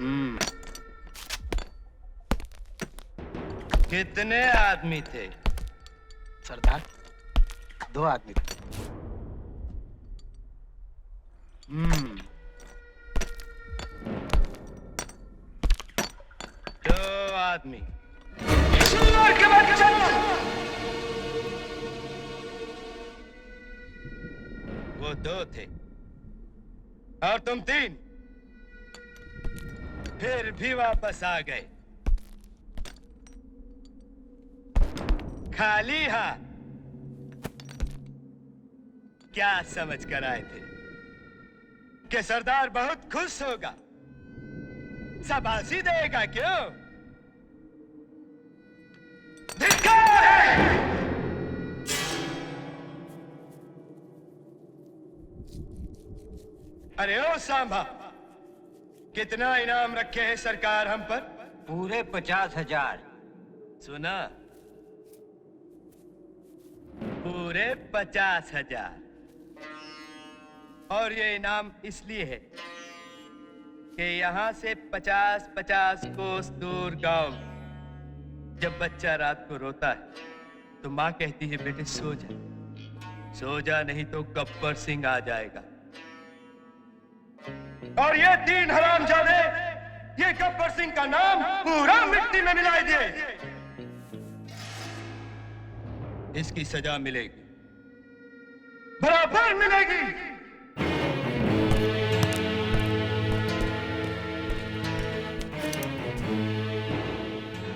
हम्म। कितने आदमी थे? सरदार, 2 आदमी थे। हम्म। 2 आदमी। वो 2 थे और तुम 3, फिर भी वापस आ गए खाली हाथ। क्या समझ कर आए थे कि सरदार बहुत खुश होगा, शाबाशी देगा? क्यों? धिक्कार है! अरे ओ सांभा, कितना इनाम रखे हैं सरकार हम पर? पूरे 50,000। सुना? पूरे 50,000। और ये इनाम इसलिए है कि यहाँ से 50-50 कोस दूर गांव में जब बच्चा रात को रोता है तो माँ कहती है, बेटे सो जा, सो जा, नहीं तो गब्बर सिंह आ जाएगा। और ये 3 हरामजादे ये गब्बर सिंह का नाम पूरा मिट्टी में मिला दिए। इसकी सजा मिलेगी, बराबर मिलेगी।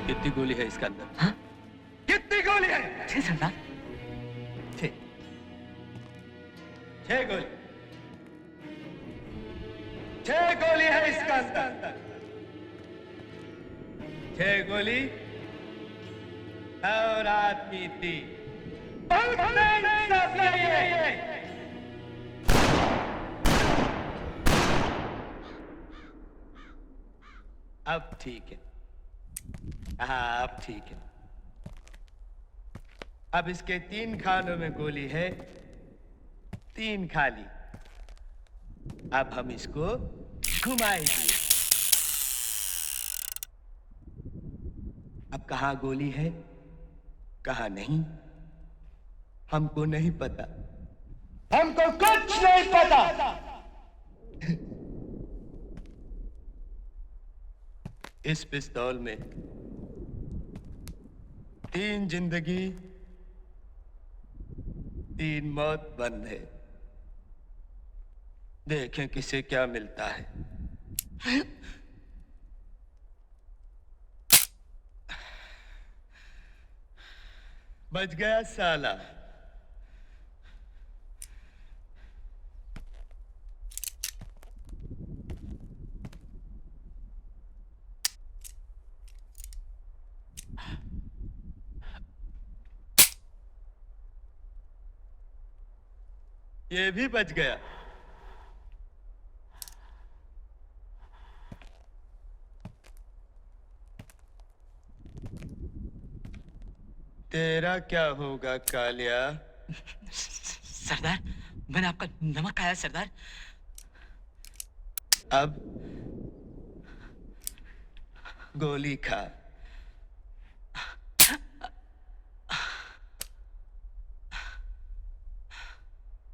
कितनी गोली है इसके अंदर? हाँ? कितनी गोली है? 6 सरदार। 6 गोली। 6 गोली है इसका अंदर। 6 गोली और आदमी 3। अब ठीक है। हाँ, अब ठीक है। अब इसके 3 खानों में गोली है, 3 खाली। अब हम इसको घुमाएंगे। अब कहाँ गोली है, कहाँ नहीं, हमको नहीं पता। हमको कुछ नहीं पता। इस पिस्तौल में 3 जिंदगी 3 मौत बंद है। देखें किसे क्या मिलता है। बच गया साला। ये भी बच गया। तेरा क्या होगा कालिया? सरदार, मैंने आपका नमक खाया सरदार। अब गोली खा।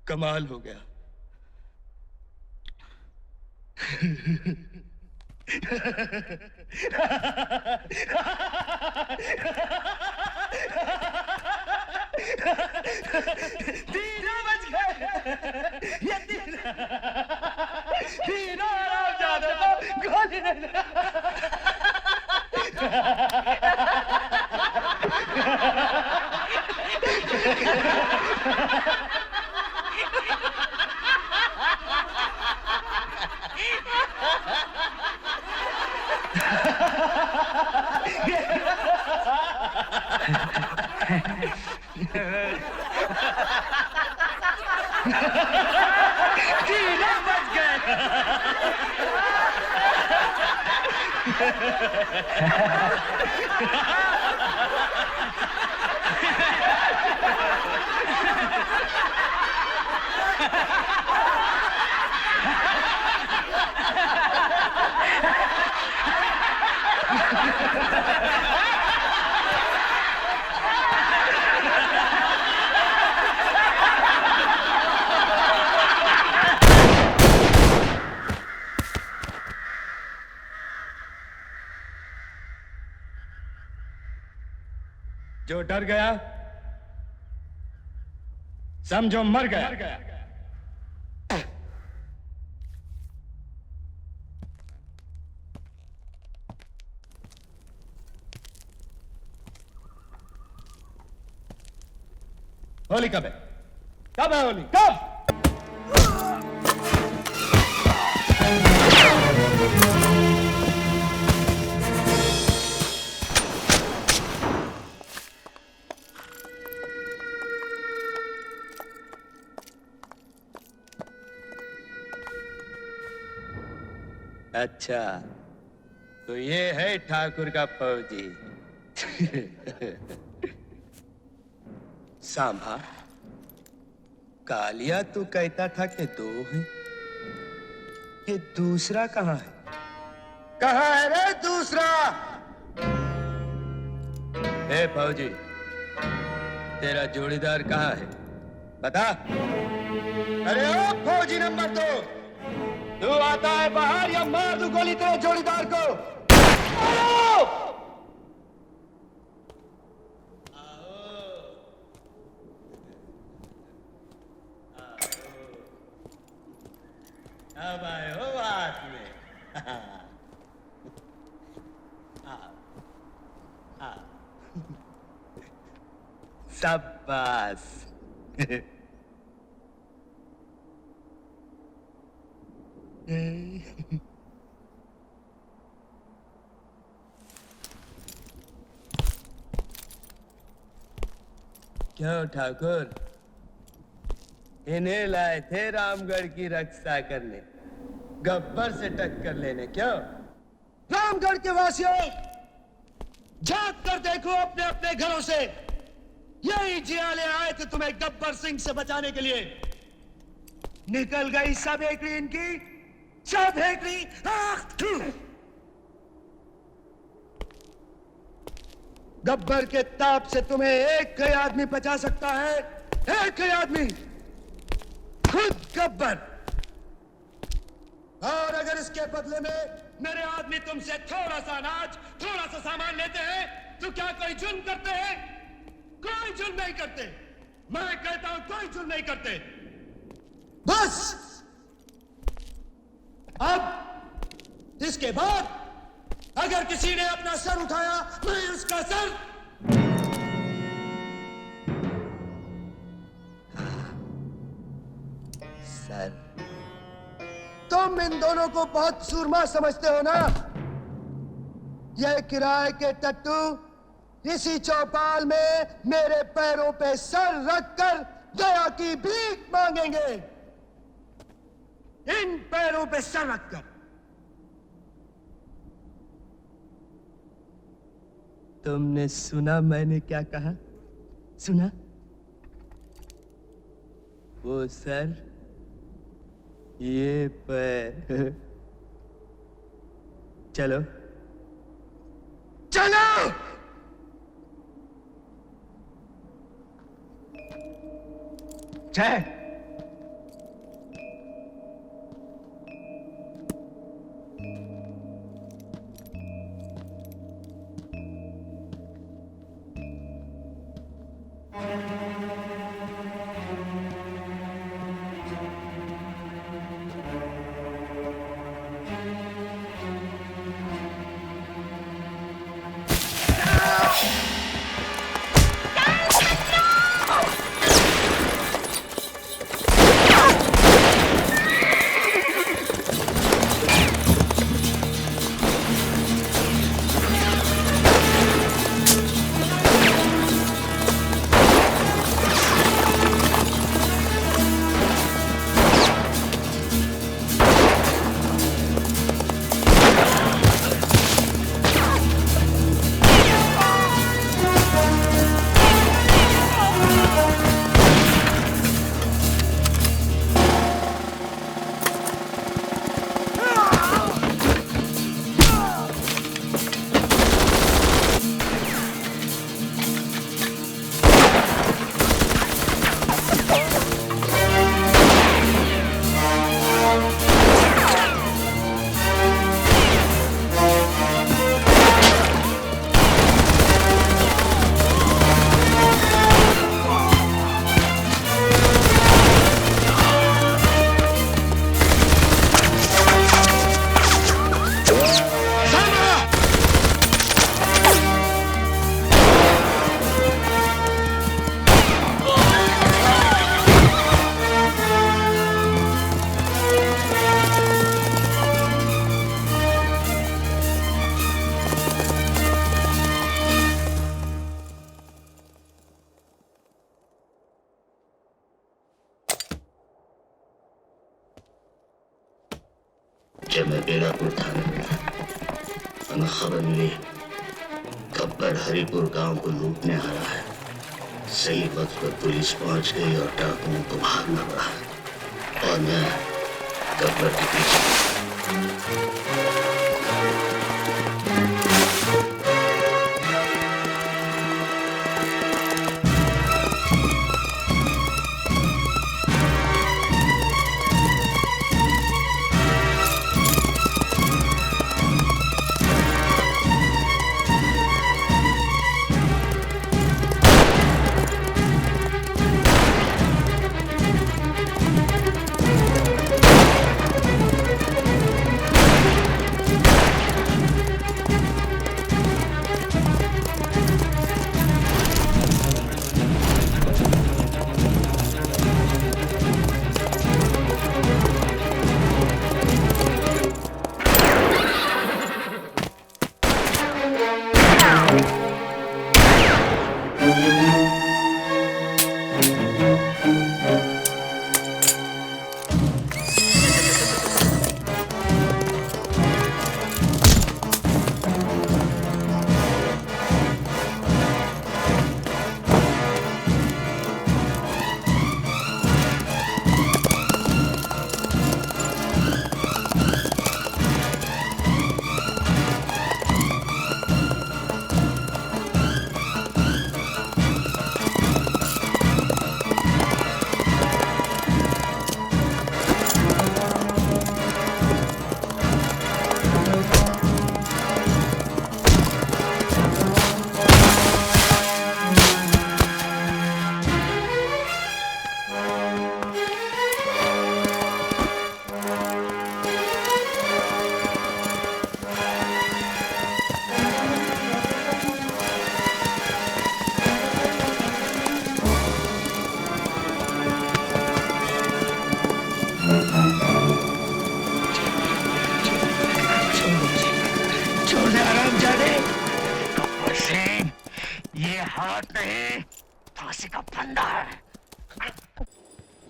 कमाल हो गया। तीनों बच गए। ये तीनों हरामजादे को गोली तीनों बच गए। जो डर गया समझो मर गया। होली कब है? कब है होली? कब? अच्छा, तो ये है ठाकुर का फौजी। सांभा, कालिया तू कहता था कि दो हैं, ये दूसरा कहाँ है? कहाँ है रे दूसरा? ए फौजी, तेरा जोड़ीदार कहाँ है? बता। अरे ओ फौजी नंबर 2, तू आता है बाहर या मार दूं गोली तेरे जोड़ीदार को? आओ! अब आए हो बात में। शाबाश। क्यों ठाकुर, इन्हें लाए थे रामगढ़ की रक्षा करने, गब्बर से टक्कर लेने? क्यों? रामगढ़ के वासियों, झांक कर देखो अपने अपने घरों से। यही जियाले आए थे तुम्हें गब्बर सिंह से बचाने के लिए। निकल गई सब हेकड़ी इनकी, सब हेकड़ी। गब्बर के ताप से तुम्हें एक ही आदमी बचा सकता है, एक ही आदमी, खुद गब्बर। और अगर इसके बदले में मेरे आदमी तुमसे थोड़ा सा अनाज, थोड़ा सा सामान लेते हैं, तो क्या कोई जुल्म करते हैं? कोई जुल्म नहीं करते। मैं कहता हूं कोई जुल्म नहीं करते। बस अब इसके बाद अगर किसी ने अपना सर उठाया, मैं उसका सर। सर, तुम इन दोनों को बहुत सूरमा समझते हो ना? यह किराए के टट्टू इसी चौपाल में मेरे पैरों पे सर रखकर दया की भीख मांगेंगे। इन पैरों पे सर रखकर। तुमने सुना मैंने क्या कहा? सुना? वो सर, ये पैर। चलो चलो। जय। हरिपुर थाने में हमें खबर मिली गब्बर हरिपुर गांव को लूटने आ रहा है। सही वक्त पर पुलिस पहुंच गई और डाकुओं को भागना पड़ा और मैं गब्बर के पीछे।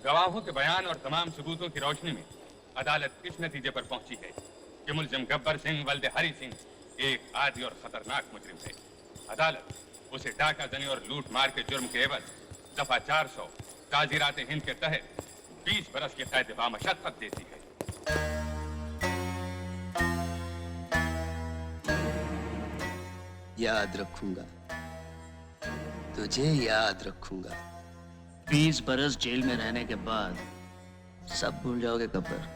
गवाहों के बयान और तमाम सबूतों की रोशनी में अदालत इस नतीजे पर पहुंची है कि मुलजिम गब्बर सिंह वल्द हरी सिंह एक आदी और खतरनाक मुजरिम है। अदालत उसे डाका जनी और लूट मार के जुर्म के एवज दफा 400 ताजीरात हिंद के तहत 20 बरस की कैद बामशक्कत देती है। याद रखूंगा, तुझे याद रखूंगा। 20 बरस जेल में रहने के बाद सब भूल जाओगे गब्बर।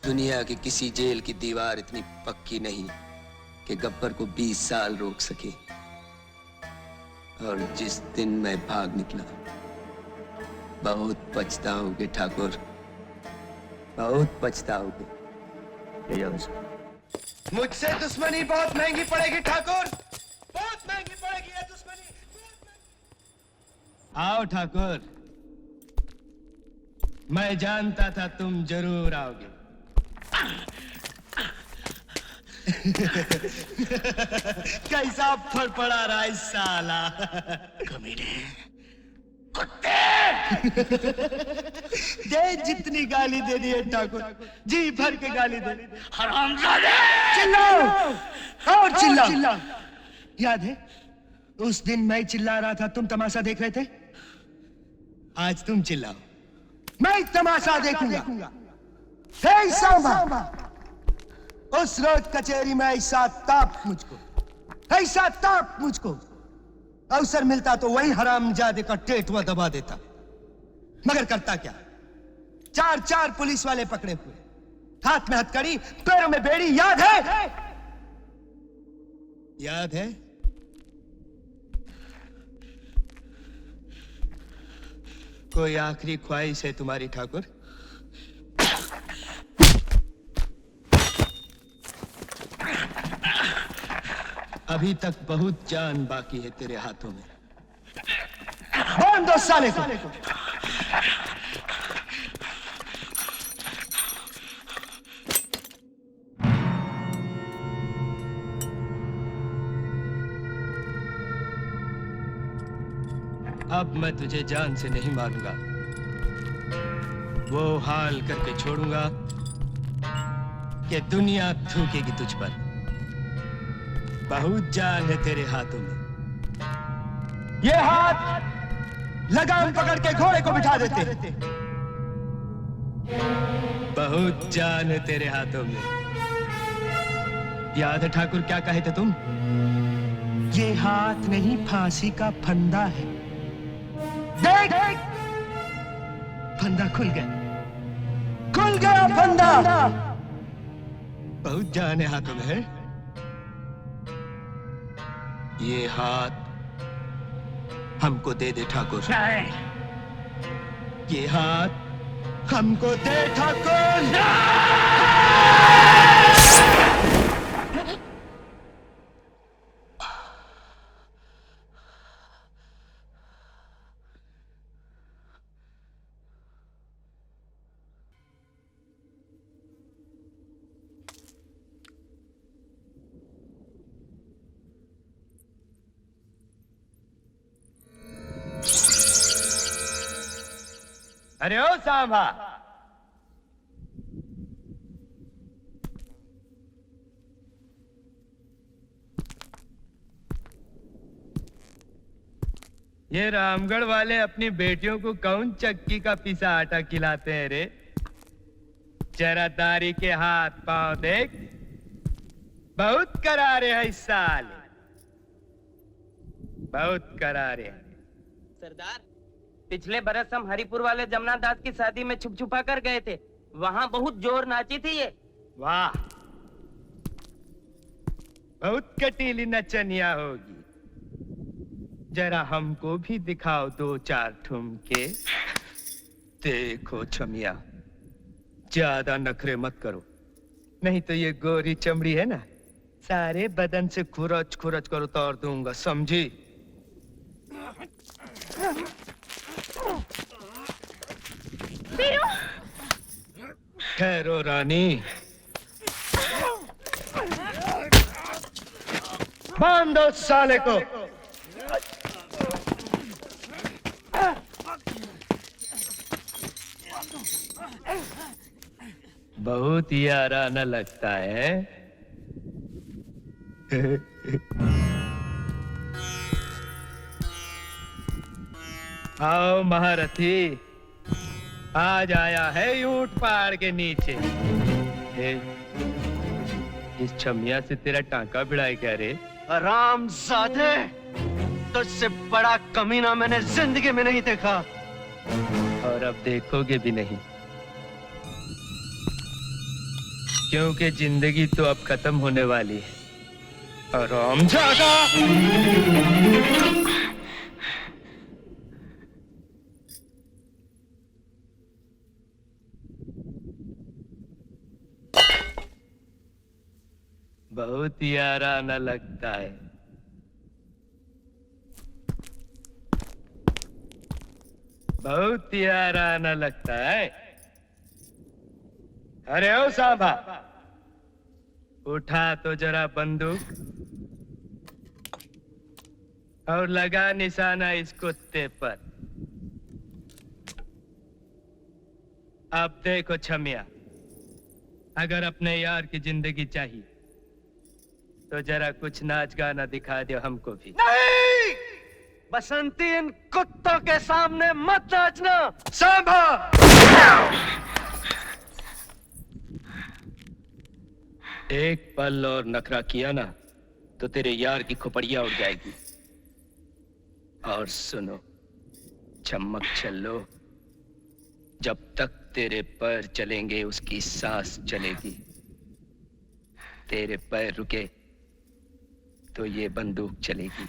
दुनिया की किसी जेल की दीवार इतनी पक्की नहीं कि गब्बर को 20 साल रोक सके। और जिस दिन मैं भाग निकला, बहुत पछताओगे ठाकुर, बहुत पछताओगे। ले जाओ इसको। मुझसे दुश्मनी बहुत महंगी पड़ेगी ठाकुर, बहुत महंगी पड़ेगी ये दुश्मनी। आओ ठाकुर, मैं जानता था तुम जरूर आओगे। कैसा फड़फड़ा रहा है साला। कमीने, दे जितनी गाली देनी है ठाकुर, जी भर के गाली दे। हरामजादे! चिल्लाओ और चिल्लाओ। याद है उस दिन मैं चिल्ला रहा था, तुम तमाशा देख रहे थे। आज तुम चिल्लाओ, मैं तमाशा देखूंगा। हे सांबा, उस रोज कचहरी में ऐसा ताप मुझको अवसर मिलता तो वही हरामजादे का टेटवा दबा देता। मगर करता क्या, 4 पुलिस वाले पकड़े हुए, हाथ में हथकड़ी, पैरों में बेड़ी। याद है? याद है? कोई आखिरी ख्वाहिश है तुम्हारी ठाकुर? अभी तक बहुत जान बाकी है तेरे हाथों में। बांध दो साले को। अब मैं तुझे जान से नहीं मारूंगा, वो हाल करके छोड़ूंगा कि दुनिया थूकेगी तुझ पर। बहुत जान है तेरे हाथों में। ये हाथ लगाम पकड़ के घोड़े को बिठा देते। बहुत जान है तेरे हाथों में। याद है ठाकुर क्या कहे थे तुम? ये हाथ नहीं फांसी का फंदा है। देख फंदा खुल गया, खुल गया फंदा। बहुत जान है हाथों में है। ये हाथ हमको दे दे ठाकुर। ये हाथ हमको दे ठाकुर। अरे ओ सांभा, ये रामगढ़ वाले अपनी बेटियों को कौन चक्की का पिसा आटा खिलाते हैं रे? जरा दारी के हाथ पांव देख, बहुत करारे है इस साल, बहुत करारे है। सरदार, पिछले बरस हम हरिपुर वाले जमुना दास की शादी में छुप छुपा कर गए थे। वहाँ बहुत जोर नाची थी ये। वाह, बहुत कटीली नचनिया होगी। जरा हमको भी दिखाओ दो चार ठुमके। देखो छमिया, ज्यादा नखरे मत करो, नहीं तो ये गोरी चमड़ी है ना, सारे बदन से खुरच खुरच कर उतार दूंगा, समझी? ठहरो रानी, बांधो साले को। बहुत याराना लगता है। आओ महारथी, आज आया है ऊंट पहाड़ के नीचे। इस छमिया से तेरा टांका भिड़ाई क्या रे? हरामजादे, तुझसे बड़ा कमीना मैंने जिंदगी में नहीं देखा। और अब देखोगे भी नहीं, क्योंकि जिंदगी तो अब खत्म होने वाली है। हरामजादा! बहुत याराना लगता है। बहुत याराना लगता है। अरे ओ सांभा, उठा तो जरा बंदूक और लगा निशाना इस कुत्ते पर। अब देखो छमिया, अगर अपने यार की जिंदगी चाहिए तो जरा कुछ नाच गाना दिखा दो हमको भी। नहीं, बसंती, इन कुत्तों के सामने मत नाचना। सांभा! एक पल और नखरा किया ना तो तेरे यार की खोपड़िया उड़ जाएगी। और सुनो चमक चलो, जब तक तेरे पैर चलेंगे उसकी सांस चलेगी। तेरे पैर रुके तो ये बंदूक चलेगी।